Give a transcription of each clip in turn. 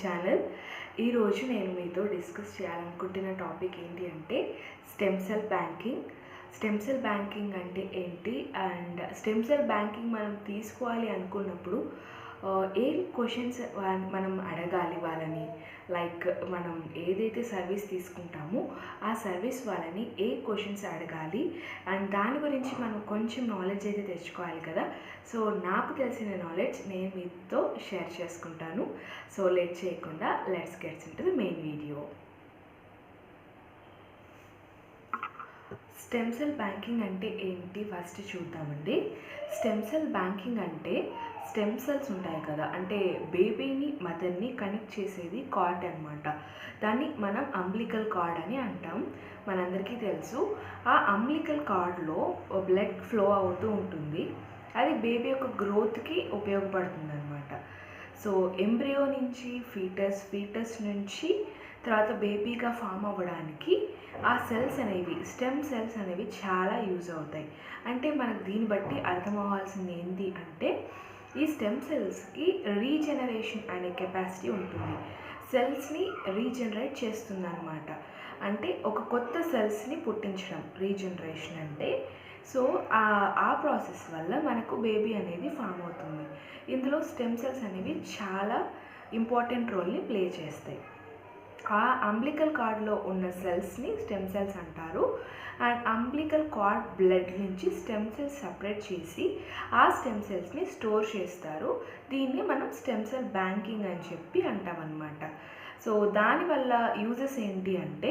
Channel. ఈరోజు నేను మీతో డిస్కస్ చేయాలనుకుంటున్న టాపిక్ ఏంటి అంటే stem cell banking. Stem cell banking అంటే ఏంటి అండ్ స్టెమ్ సెల్ బ్యాంకింగ్ మనం తీసుకోవాలి అనుకున్నప్పుడు ఏం క్వశ్చన్స్ మనం అడగాలి వాళ్ళని, లైక్ మనం ఏదైతే సర్వీస్ తీసుకుంటామో ఆ సర్వీస్ వాళ్ళని ఏ క్వశ్చన్స్ అడగాలి అండ్ దాని గురించి మనం కొంచెం నాలెడ్జ్ అయితే తెచ్చుకోవాలి కదా. సో నాకు తెలిసిన నాలెడ్జ్ నేను మీతో షేర్ చేసుకుంటాను. సో లేట్ చేయకుండా let's gets into the main video. Stem cell banking అంటే ఏంటి ఫస్ట్ చూద్దామండి. స్టెమ్ సెల్ బ్యాంకింగ్ అంటే స్టెమ్ సెల్స్ ఉంటాయి కదా, అంటే బేబీని మదర్ని కనెక్ట్ చేసేది కార్డ్ అనమాట. దాన్ని మనం అంబ్లికల్ కార్డ్ అని అంటాం, మనందరికీ తెలుసు. ఆ అంబ్లికల్ కార్డ్లో బ్లడ్ ఫ్లో అవుతూ ఉంటుంది, అది బేబీ యొక్క గ్రోత్కి ఉపయోగపడుతుంది అనమాట. సో ఎంబ్రియో నుంచి ఫీటస్ నుంచి తర్వాత బేబీగా ఫామ్ అవ్వడానికి ఆ సెల్స్ అనేవి, స్టెమ్ సెల్స్ అనేవి చాలా యూజ్ అవుతాయి. అంటే మనకు దీన్ని బట్టి అర్థం అవ్వాల్సింది ఏంటి అంటే ఈ స్టెమ్ సెల్స్కి రీజనరేషన్ అనే కెపాసిటీ ఉంటుంది. సెల్స్ని రీజనరేట్ చేస్తుంది అనమాట. అంటే ఒక కొత్త సెల్స్ని పుట్టించడం రీజనరేషన్ అంటే. సో ఆ ప్రాసెస్ వల్ల మనకు బేబీ అనేది ఫామ్ అవుతుంది. ఇందులో స్టెమ్ సెల్స్ అనేవి చాలా ఇంపార్టెంట్ రోల్ని ప్లే చేస్తాయి. ఆ అంబ్లికల్ కార్డ్లో ఉన్న సెల్స్ని స్టెమ్ సెల్స్ అంటారు. అండ్ అంబ్లికల్ కార్డ్ బ్లడ్ నుంచి స్టెమ్ సెల్స్ సపరేట్ చేసి ఆ స్టెమ్ సెల్స్ని స్టోర్ చేస్తారు. దీన్ని మనం స్టెమ్ సెల్ బ్యాంకింగ్ అని చెప్పి అంటామన్నమాట. సో దానివల్ల యూజెస్ ఏంటి అంటే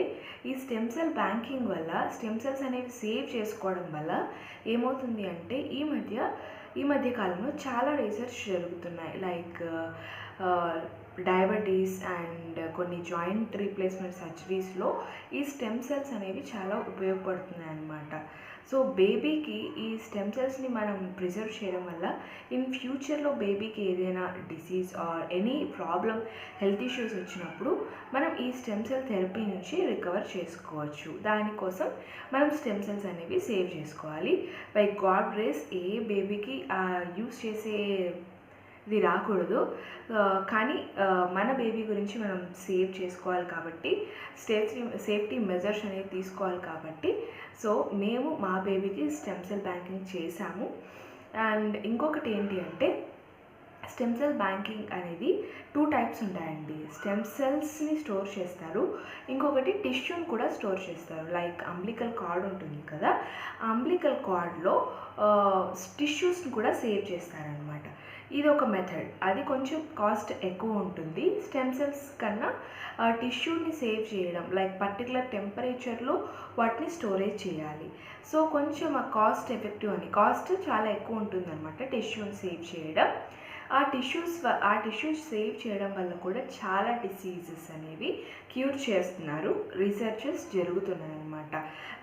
ఈ స్టెమ్ సెల్ బ్యాంకింగ్ వల్ల స్టెమ్ సెల్స్ అనేవి సేవ్ చేసుకోవడం వల్ల ఏమవుతుంది అంటే ఈ మధ్య కాలంలో చాలా రీసెర్చ్ జరుగుతున్నాయి. లైక్ డయాబెటీస్ అండ్ కొన్ని జాయింట్ రీప్లేస్మెంట్ సర్జరీస్లో ఈ స్టెమ్ సెల్స్ అనేవి చాలా ఉపయోగపడుతున్నాయి అన్నమాట. సో బేబీకి ఈ స్టెమ్ సెల్స్ని మనం ప్రిజర్వ్ చేయడం వల్ల ఇన్ ఫ్యూచర్లో బేబీకి ఏదైనా disease or any problem, health issues వచ్చినప్పుడు మనం ఈ స్టెమ్ సెల్ థెరపీ నుంచి రికవర్ చేసుకోవచ్చు. దానికోసం మనం స్టెమ్ సెల్స్ అనేవి సేవ్ చేసుకోవాలి. బై గాడ్ గ్రేస్ ఏ బేబీకి యూస్ చేసే ఇది రాకూడదు, కానీ మన బేబీ గురించి మనం సేవ్ చేసుకోవాలి కాబట్టి సేఫ్టీ మెజర్స్ అనేవి తీసుకోవాలి కాబట్టి సో మేము మా బేబీకి స్టెమ్ సెల్ బ్యాంకింగ్ చేశాము. అండ్ ఇంకొకటి ఏంటి అంటే స్టెమ్ సెల్ బ్యాంకింగ్ అనేది 2 టైప్స్ ఉంటాయండి. స్టెమ్ సెల్స్ని స్టోర్ చేస్తారు, ఇంకొకటి టిష్యూని కూడా స్టోర్ చేస్తారు. లైక్ అంబ్లికల్ కార్డ్ ఉంటుంది కదా, అంబ్లికల్ కార్డ్లో టిష్యూస్ని కూడా సేవ్ చేస్తారనమాట. ఇది ఒక మెథడ్, అది కొంచెం కాస్ట్ ఎక్కువ ఉంటుంది. స్టెమ్ సెల్స్ కన్నా టిష్యూని సేవ్ చేయడం, లైక్ పర్టికులర్ టెంపరేచర్లో వాటిని స్టోరేజ్ చేయాలి. సో కొంచెం ఆ కాస్ట్ ఎఫెక్టివ్ అని, కాస్ట్ చాలా ఎక్కువ ఉంటుంది అనమాట టిష్యూని సేవ్ చేయడం. ఆ టిష్యూస్ సేవ్ చేయడం వల్ల కూడా చాలా డిసీజెస్ అనేవి క్యూర్ చేస్తున్నారు, రీసెర్చెస్ జరుగుతున్నాయి అన్నమాట.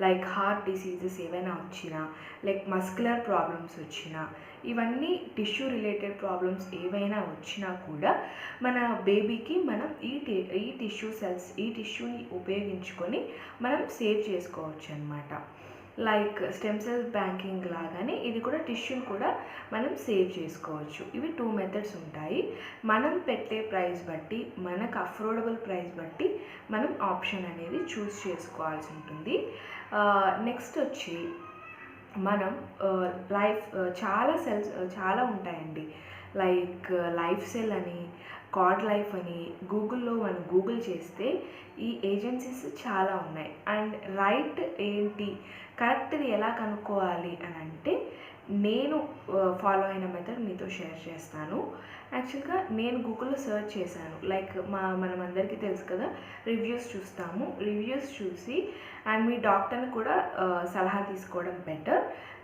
లైక్ హార్ట్ డిసీజెస్ ఏవైనా వచ్చినా, లైక్ మస్కులర్ ప్రాబ్లమ్స్ వచ్చినా, ఇవన్నీ టిష్యూ రిలేటెడ్ ప్రాబ్లమ్స్ ఏవైనా వచ్చినా కూడా మన బేబీకి మనం ఈ టిష్యూని ఉపయోగించుకొని మనం సేవ్ చేసుకోవచ్చు అన్నమాట. లైక్ స్టెమ్ సెల్ బ్యాంకింగ్ లాగానే ఇది కూడా టిష్యూని కూడా మనం సేవ్ చేసుకోవచ్చు. ఇవి 2 మెథడ్స్ ఉంటాయి. మనం పెట్టే ప్రైస్ బట్టి, మనకు అఫోర్డబుల్ ప్రైస్ బట్టి మనం ఆప్షన్ అనేది చూస్ చేసుకోవాల్సి ఉంటుంది. నెక్స్ట్ వచ్చి మనం చాలా ఉంటాయండి. లైక్ లైఫ్ సెల్ అని, కార్డ్ లైఫ్ అని గూగుల్లో మనం గూగుల్ చేస్తే ఈ ఏజెన్సీస్ చాలా ఉన్నాయి. అండ్ రైట్ ఏంటి, కరెక్ట్ది ఎలా కనుక్కోవాలి అని అంటే నేను ఫాలో అయిన మెథడ్ మీతో షేర్ చేస్తాను. యాక్చువల్గా నేను గూగుల్లో సెర్చ్ చేశాను. లైక్ మనం అందరికీ తెలుసు కదా, రివ్యూస్ చూస్తాము. రివ్యూస్ చూసి అండ్ మీ డాక్టర్ని కూడా సలహా తీసుకోవడం బెటర్.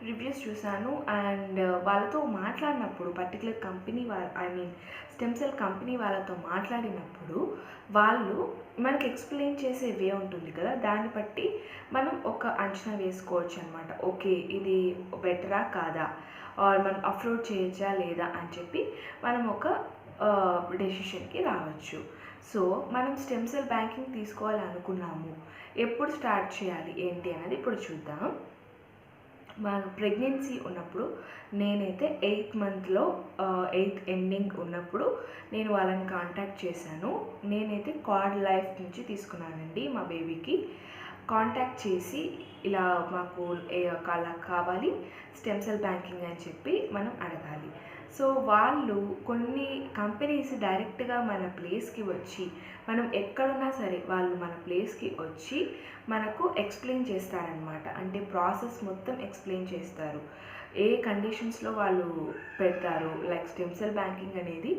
రివ్యూస్ చూశాను అండ్ వాళ్ళతో మాట్లాడినప్పుడు, particular company stem cell company వాళ్ళతో మాట్లాడినప్పుడు వాళ్ళు మనకి ఎక్స్ప్లెయిన్ చేసే వే ఉంటుంది కదా, దాన్ని బట్టి మనం ఒక అంచనా వేసుకోవచ్చు అనమాట. ఓకే, ఇది బెటరా కాదా, ఆర్ మనం అఫోర్డ్ చేయొచ్చా లేదా అని చెప్పి మనం ఒక డెసిషన్కి రావచ్చు. సో మనం స్టెమ్ సెల్ బ్యాంకింగ్ తీసుకోవాలనుకున్నాము, ఎప్పుడు స్టార్ట్ చేయాలి ఏంటి అనేది ఇప్పుడు చూద్దాం. మన ప్రెగ్నెన్సీ ఉన్నప్పుడు నేనైతే 8th మంత్లో 8th ఎండింగ్ ఉన్నప్పుడు నేను వాళ్ళని కాంటాక్ట్ చేశాను. నేనైతే కార్డ్ లైఫ్ నుంచి తీసుకున్నానండి మా బేబీకి. కాంటాక్ట్ చేసి ఇలా మాకు అలా కావాలి స్టెమ్ సెల్ బ్యాంకింగ్ అని చెప్పి మనం అడగాలి. సో వాళ్ళు కొన్ని కంపెనీస్ డైరెక్ట్గా మన ప్లేస్కి వచ్చి, మనం ఎక్కడున్నా సరే వాళ్ళు మన ప్లేస్కి వచ్చి మనకు ఎక్స్ప్లెయిన్ చేస్తారనమాట. అంటే ప్రాసెస్ మొత్తం ఎక్స్ప్లెయిన్ చేస్తారు. ఏ కండిషన్స్లో వాళ్ళు పెడతారు, లైక్ స్టెమ్ సెల్ బ్యాంకింగ్ అనేది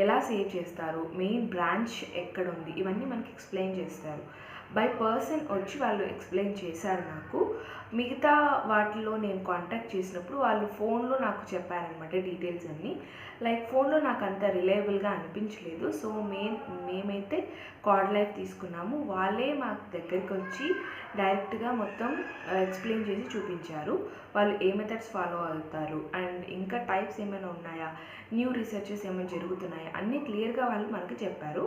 ఎలా సేవ్ చేస్తారు, మెయిన్ బ్రాంచ్ ఎక్కడుంది, ఇవన్నీ మనకి ఎక్స్ప్లెయిన్ చేస్తారు. బై పర్సన్ వచ్చి వాళ్ళు ఎక్స్ప్లెయిన్ చేశారు నాకు. మిగతా వాటిలో నేను కాంటాక్ట్ చేసినప్పుడు వాళ్ళు ఫోన్లో నాకు చెప్పారనమాట డీటెయిల్స్ అన్నీ. లైక్ ఫోన్లో నాకు అంత రిలయబుల్గా అనిపించలేదు. సో మేమైతే కార్డ్ లైఫ్ తీసుకున్నాము. వాళ్ళే మా దగ్గరికి వచ్చి డైరెక్ట్గా మొత్తం ఎక్స్ప్లెయిన్ చేసి చూపించారు. వాళ్ళు ఏ మెథడ్స్ ఫాలో అవుతారు అండ్ ఇంకా టైప్స్ ఏమైనా ఉన్నాయా, న్యూ రీసెర్చెస్ ఏమైనా జరుగుతున్నాయా, అన్నీ క్లియర్గా వాళ్ళు మనకి చెప్పారు.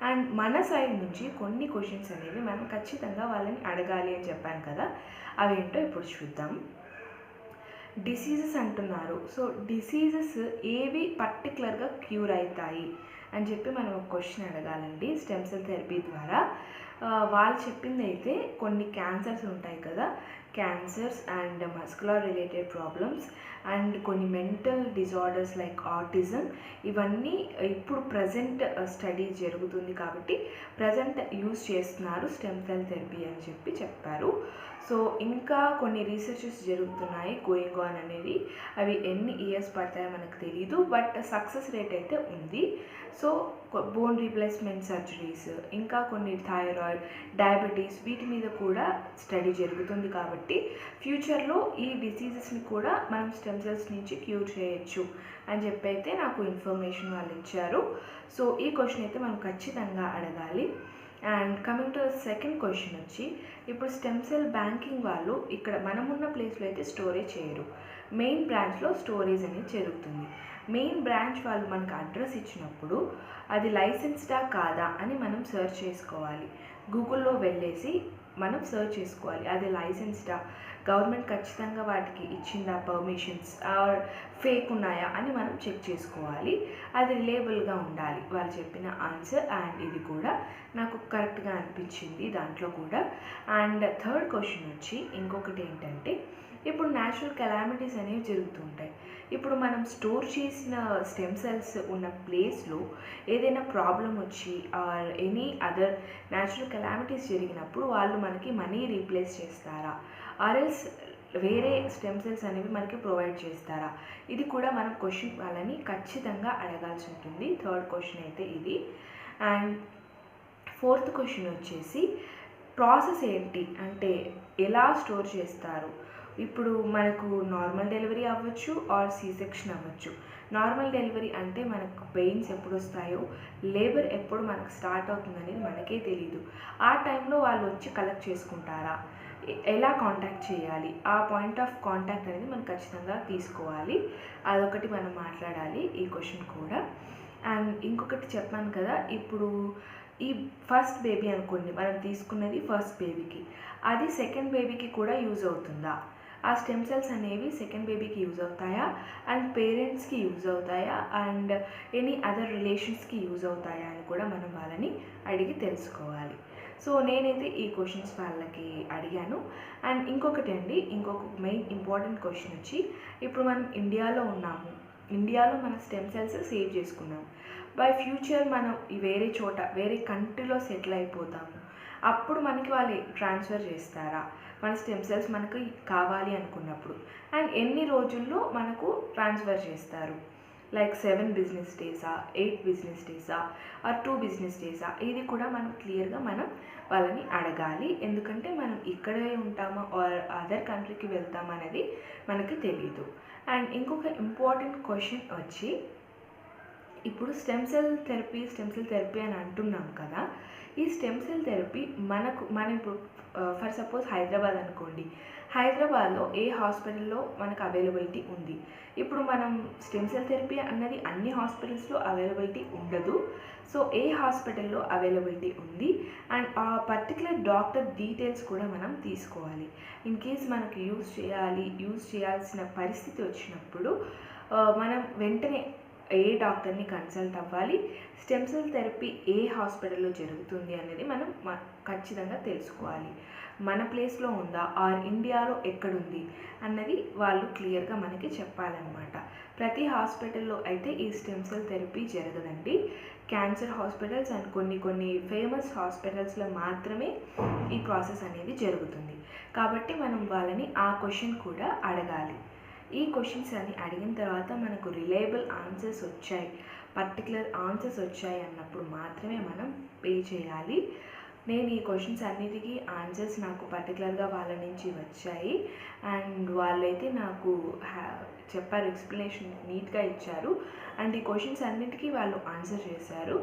అండ్ మన సైడ్ నుంచి కొన్ని క్వశ్చన్స్ అనేవి మనం ఖచ్చితంగా వాళ్ళని అడగాలి అని చెప్పాను కదా, అవేంటో ఇప్పుడు చూద్దాం. డిసీజెస్ అంటున్నారు. సో డిసీజెస్ ఏవి పర్టికులర్గా క్యూర్ అవుతాయి అని చెప్పి మనం ఒక క్వశ్చన్ అడగాలండి స్టెమ్ సెల్ థెరపీ ద్వారా. వాళ్ళు చెప్పింది అయితే కొన్ని క్యాన్సర్స్ ఉంటాయి కదా, cancers and muscular related problems and కొన్ని మెంటల్ డిజార్డర్స్ లైక్ ఆటిజం, ఇవన్నీ ఇప్పుడు ప్రజెంట్ స్టడీ జరుగుతుంది కాబట్టి ప్రజెంట్ యూజ్ చేస్తున్నారు స్టెమ్ సెల్ థెరపీ అని చెప్పి చెప్పారు. సో ఇంకా కొన్ని రీసెర్చెస్ జరుగుతున్నాయి గోయింగ్ ఆన్ అనేది. అవి ఎన్ని ఇయర్స్ పడతాయో మనకు తెలీదు, బట్ సక్సెస్ రేట్ అయితే ఉంది. సో బోన్ రీప్లేస్మెంట్ సర్జరీస్, ఇంకా కొన్ని థైరాయిడ్, డయాబెటీస్, వీటి మీద కూడా స్టడీ జరుగుతుంది కాబట్టి ఫ్యూచర్లో ఈ డిసీజెస్ని కూడా మనం స్టెమ్ సెల్స్ నుంచి క్యూర్ చేయొచ్చు అని చెప్పి అయితే నాకు ఇన్ఫర్మేషన్ వాళ్ళు ఇచ్చారు. సో ఈ క్వశ్చన్ అయితే మనం ఖచ్చితంగా అడగాలి. And coming to second question వచ్చి, ఇప్పుడు స్టెమ్ సెల్ బ్యాంకింగ్ వాళ్ళు ఇక్కడ మనమున్న ప్లేస్లో అయితే స్టోరేజ్ చేయరు, మెయిన్ బ్రాంచ్లో స్టోరేజ్ అనేది జరుగుతుంది. మెయిన్ బ్రాంచ్ వాళ్ళు మనకు అడ్రస్ ఇచ్చినప్పుడు అది లైసెన్స్డా కాదా అని మనం సెర్చ్ చేసుకోవాలి. గూగుల్లో వెళ్ళేసి మనం సెర్చ్ చేసుకోవాలి అది లైసెన్స్డా, గవర్నమెంట్ ఖచ్చితంగా వాటికి ఇచ్చిందా పర్మిషన్స్, ఆర్ ఫేక్ ఉన్నాయా అని మనం చెక్ చేసుకోవాలి. అది రిలేబుల్గా ఉండాలి వాళ్ళు చెప్పిన ఆన్సర్. అండ్ ఇది కూడా నాకు కరెక్ట్గా అనిపించింది దాంట్లో కూడా. అండ్ థర్డ్ క్వశ్చన్ వచ్చి ఇంకొకటి ఏంటంటే, ఇప్పుడు న్యాచురల్ కెలామిటీస్ అనేవి జరుగుతుంటాయి. ఇప్పుడు మనం స్టోర్ చేసిన స్టెమ్ సెల్స్ ఉన్న ప్లేస్లో ఏదైనా ప్రాబ్లం వచ్చి or any other natural calamities జరిగినప్పుడు వాళ్ళు మనకి మనీ రీప్లేస్ చేస్తారా, ఆర్ఎల్స్ వేరే స్టెమ్ సెల్స్ అనేవి మనకి ప్రొవైడ్ చేస్తారా, ఇది కూడా మనం క్వశ్చన్ వాళ్ళని ఖచ్చితంగా అడగాల్సి ఉంటుంది. థర్డ్ క్వశ్చన్ అయితే ఇది. అండ్ ఫోర్త్ క్వశ్చన్ వచ్చేసి ప్రాసెస్ ఏంటి అంటే ఎలా స్టోర్ చేస్తారు. ఇప్పుడు మనకు నార్మల్ డెలివరీ అవ్వచ్చు ఆర్ సి సెక్షన్ అవ్వచ్చు. నార్మల్ డెలివరీ అంటే మనకు పెయిన్స్ ఎప్పుడు వస్తాయో, లేబర్ ఎప్పుడు మనకు స్టార్ట్ అవుతుందనేది మనకే తెలీదు. ఆ టైంలో వాళ్ళు వచ్చి కలెక్ట్ చేసుకుంటారా, ఎలా కాంటాక్ట్ చేయాలి, ఆ పాయింట్ ఆఫ్ కాంటాక్ట్ అనేది మనం ఖచ్చితంగా తీసుకోవాలి. అదొకటి మనం మాట్లాడాలి ఈ క్వశ్చన్ కూడా. అండ్ ఇంకొకటి చెప్పాను కదా, ఇప్పుడు ఈ ఫస్ట్ బేబీ అనుకోండి, మనం తీసుకున్నది ఫస్ట్ బేబీకి, అది సెకండ్ బేబీకి కూడా యూజ్ అవుతుందా, ఆ స్టెమ్ సెల్స్ అనేవి సెకండ్ బేబీకి యూజ్ అవుతాయా అండ్ పేరెంట్స్కి యూజ్ అవుతాయా అండ్ ఎనీ అదర్ రిలేషన్స్కి యూజ్ అవుతాయా అని కూడా మనం వాళ్ళని అడిగి తెలుసుకోవాలి. సో నేనైతే ఈ క్వశ్చన్స్ వాళ్ళకి అడిగాను. అండ్ ఇంకొకటి అండి, ఇంకొక మెయిన్ ఇంపార్టెంట్ క్వశ్చన్ వచ్చి, ఇప్పుడు మనం ఇండియాలో ఉన్నాము, ఇండియాలో మన స్టెమ్ సెల్స్ సేవ్ చేసుకున్నాము. బై ఫ్యూచర్ మనం వేరే చోట వేరే కంట్రీలో సెటిల్ అయిపోతాము, అప్పుడు మనకి వాళ్ళు ట్రాన్స్ఫర్ చేస్తారా మన స్టెమ్ సెల్స్ మనకు కావాలి అనుకున్నప్పుడు, అండ్ ఎన్ని రోజుల్లో మనకు ట్రాన్స్ఫర్ చేస్తారు, లైక్ 7 బిజినెస్ డేసా, 8 బిజినెస్ డేసా ఆర్ 2 బిజినెస్ డేసా, ఇది కూడా మనం క్లియర్గా మనం వాళ్ళని అడగాలి. ఎందుకంటే మనం ఇక్కడే ఉంటామా ఆర్ అదర్ కంట్రీకి వెళ్తామా అనేది మనకి తెలీదు. అండ్ ఇంకొక ఇంపార్టెంట్ క్వశ్చన్ వచ్చి, ఇప్పుడు స్టెమ్ సెల్ థెరపీ అని అంటున్నాం కదా, ఈ స్టెమ్ సెల్ థెరపీ మనం ఇప్పుడు ఫర్ సపోజ్ హైదరాబాద్ అనుకోండి, హైదరాబాద్లో ఏ హాస్పిటల్లో మనకు అవైలబిలిటీ ఉంది. ఇప్పుడు మనం స్టెమ్ సెల్ థెరపీ అన్నది అన్ని హాస్పిటల్స్లో అవైలబిలిటీ ఉండదు. సో ఏ హాస్పిటల్లో అవైలబిలిటీ ఉంది అండ్ ఆ పర్టికులర్ డాక్టర్ డీటెయిల్స్ కూడా మనం తీసుకోవాలి. ఇన్ కేస్ మనకు యూజ్ చేయాల్సిన పరిస్థితి వచ్చినప్పుడు మనం వెంటనే ఏ డాక్టర్ని కన్సల్ట్ అవ్వాలి, స్టెమ్ సెల్ థెరపీ ఏ హాస్పిటల్లో జరుగుతుంది అనేది మనం ఖచ్చితంగా తెలుసుకోవాలి. మన ప్లేస్లో ఉందా ఆర్ ఇండియాలో ఎక్కడుంది అన్నది వాళ్ళు క్లియర్గా మనకి చెప్పాలన్నమాట. ప్రతి హాస్పిటల్లో అయితే ఈ స్టెమ్ సెల్ థెరపీ జరగదండి. క్యాన్సర్ హాస్పిటల్స్ అండ్ కొన్ని ఫేమస్ హాస్పిటల్స్లో మాత్రమే ఈ ప్రాసెస్ అనేది జరుగుతుంది. కాబట్టి మనం వాళ్ళని ఆ క్వశ్చన్ కూడా అడగాలి. ఈ క్వశ్చన్స్ అన్ని అడిగిన తర్వాత మనకు రిలయబుల్ ఆన్సర్స్ వచ్చాయి, పర్టికులర్ ఆన్సర్స్ వచ్చాయి అన్నప్పుడు మాత్రమే మనం పే చేయాలి. నేను ఈ క్వశ్చన్స్ అన్నిటికీ ఆన్సర్స్ నాకు పర్టికులర్గా వాళ్ళ నుంచి వచ్చాయి అండ్ వాళ్ళైతే నాకు చెప్పారు, ఎక్స్ప్లెనేషన్ నీట్గా ఇచ్చారు అండ్ ఈ క్వశ్చన్స్ అన్నిటికీ వాళ్ళు ఆన్సర్ చేశారు.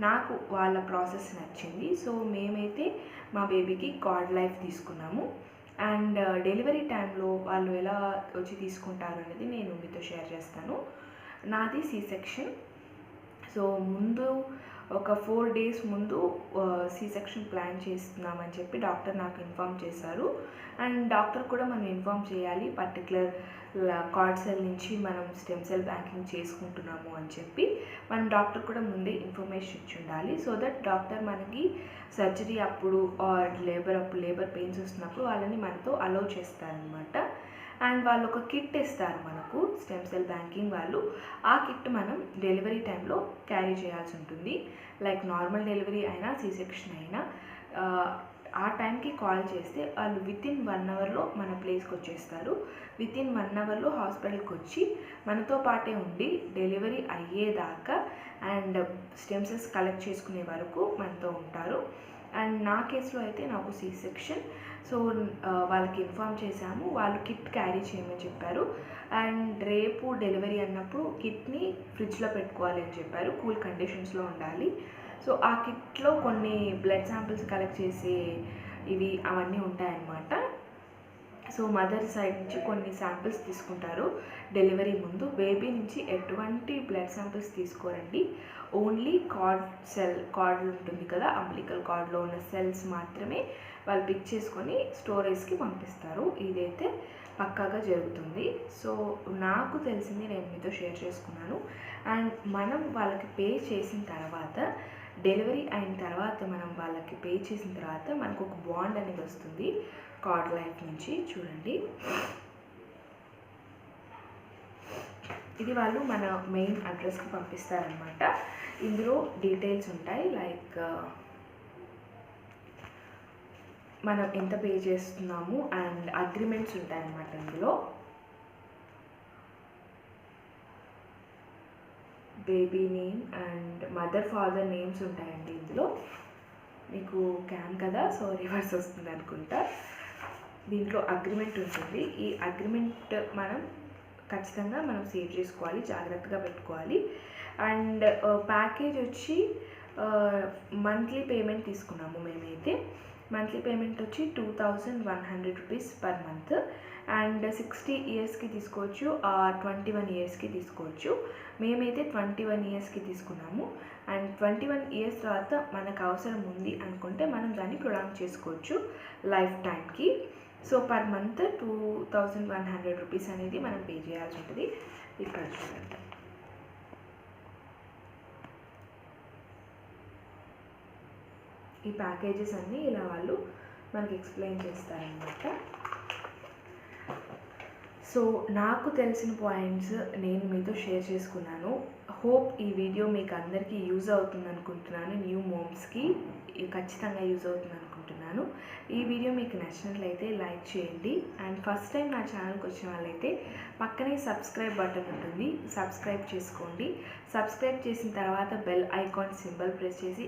నాకు వాళ్ళ ప్రాసెస్ నచ్చింది. సో మేమైతే మా బేబీకి కార్డ్ లైఫ్ తీసుకున్నాము అండ్ డెలివరీ టైంలో వాళ్ళు ఎలా వచ్చి తీసుకుంటారు అనేది నేను మీతో షేర్ చేస్తాను. నాది సి సెక్షన్. సో ముందు ఒక 4 days ముందు సి సెక్షన్ ప్లాన్ చేస్తున్నామని చెప్పి డాక్టర్ నాకు ఇన్ఫామ్ చేశారు అండ్ డాక్టర్ కూడా మనం ఇన్ఫామ్ చేయాలి పర్టికులర్ కార్డ్ సెల్ నుంచి మనం స్టెమ్ సెల్ బ్యాంకింగ్ చేసుకుంటున్నాము అని చెప్పి మనం డాక్టర్ కూడా ముందే ఇన్ఫర్మేషన్ ఇచ్చి ఉండాలి. సో దట్ డాక్టర్ మనకి సర్జరీ అప్పుడు ఆర్ లేబర్ పెయిన్స్ వస్తున్నప్పుడు వాళ్ళని మనతో అలౌ చేస్తారనమాట. అండ్ వాళ్ళు ఒక కిట్ ఇస్తారు మనకు, స్టెమ్ సెల్ బ్యాంకింగ్ వాళ్ళు. ఆ కిట్ మనం డెలివరీ టైంలో క్యారీ చేయాల్సి ఉంటుంది. లైక్ నార్మల్ డెలివరీ అయినా సి సెక్షన్ అయినా ఆ టైంకి కాల్ చేస్తే వాళ్ళు వితిన్ 1 hourలో మన ప్లేస్కి వచ్చేస్తారు. వితిన్ 1 hourలో హాస్పిటల్కి వచ్చి మనతో పాటే ఉండి డెలివరీ అయ్యేదాకా అండ్ స్టెమ్ సెల్స్ కలెక్ట్ చేసుకునే వరకు మనతో ఉంటారు. అండ్ నా కేసులో అయితే నాకు సి సెక్షన్. సో వాళ్ళకి ఇన్ఫామ్ చేశాము, వాళ్ళు కిట్ క్యారీ చేయమని చెప్పారు అండ్ రేపు డెలివరీ అన్నప్పుడు కిట్ని ఫ్రిడ్జ్లో పెట్టుకోవాలి అని చెప్పారు, కూల్ కండిషన్స్లో ఉండాలి. సో ఆ కిట్లో కొన్ని బ్లడ్ శాంపిల్స్ కలెక్ట్ చేసే అవన్నీ ఉంటాయన్నమాట. సో మదర్ సైడ్ నుంచి కొన్ని శాంపిల్స్ తీసుకుంటారు డెలివరీ ముందు. బేబీ నుంచి ఎటువంటి బ్లడ్ శాంపిల్స్ తీసుకోరండి. ఓన్లీ కార్డ్ ఉంటుంది కదా, అంబ్లికల్ కార్డ్లో ఉన్న సెల్స్ మాత్రమే వాళ్ళు పిక్ చేసుకొని స్టోరేజ్కి పంపిస్తారు. ఇదైతే పక్కాగా జరుగుతుంది. సో నాకు తెలిసింది నేను మీతో షేర్ చేసుకున్నాను. అండ్ మనం వాళ్ళకి పే చేసిన తర్వాత, డెలివరీ అయిన తర్వాత మనం వాళ్ళకి పే చేసిన తర్వాత మనకు ఒక బాండ్ అనేది వస్తుంది కార్డ్ లైఫ్ నుంచి. చూడండి, ఇది వాళ్ళు మన మెయిన్ అడ్రస్కి పంపిస్తారనమాట. ఇందులో డీటెయిల్స్ ఉంటాయి, లైక్ మనం ఎంత పే చేస్తున్నాము అండ్ అగ్రిమెంట్స్ ఉంటాయన్నమాట. ఇందులో baby name and mother father names ఉంటాయండి. ఇందులో మీకు క్యామ్ కదా, సో రివర్స్ వస్తుంది అనుకుంటా. దీంట్లో అగ్రిమెంట్ ఉంటుంది. ఈ అగ్రిమెంట్ ఖచ్చితంగా మనం సేవ్ చేసుకోవాలి, జాగ్రత్తగా పెట్టుకోవాలి. అండ్ ప్యాకేజ్ వచ్చి మంత్లీ పేమెంట్ తీసుకున్నాము మేమైతే. మంత్లీ పేమెంట్ వచ్చి 2100 రూపీస్ పర్ మంత్ అండ్ 60 yearsకి తీసుకోవచ్చు, 21 yearsకి తీసుకోవచ్చు. మేమైతే 21 yearsకి తీసుకున్నాము. అండ్ 21 years తర్వాత మనకు అవసరం ఉంది అనుకుంటే మనం దాన్ని ప్రొలాంగ్ చేసుకోవచ్చు లైఫ్ టైంకి. సో పర్ మంత్ 2100 రూపీస్ అనేది మనం పే చేయాల్సి ఉంటుంది. ఇక్కడ చూడండి, ఈ ప్యాకేజెస్ అన్నీ ఇలా వాళ్ళు మనకి ఎక్స్ప్లెయిన్ చేస్తారనమాట. సో నాకు తెలిసిన పాయింట్స్ నేను మీతో షేర్ చేసుకున్నాను. హోప్ ఈ వీడియో మీకు అందరికీ యూజ్ అవుతుంది అనుకుంటున్నాను. న్యూ మోమ్స్కి ఖచ్చితంగా యూజ్ అవుతుంది అనుకుంటున్నాను. ఈ వీడియో మీకు నచ్చినట్లయితే లైక్ చేయండి అండ్ ఫస్ట్ టైం నా ఛానల్కి వచ్చిన వాళ్ళైతే పక్కనే సబ్స్క్రైబ్ బటన్ ఉంటుంది, సబ్స్క్రైబ్ చేసుకోండి. సబ్స్క్రైబ్ చేసిన తర్వాత బెల్ ఐకాన్ సింబల్ ప్రెస్ చేసి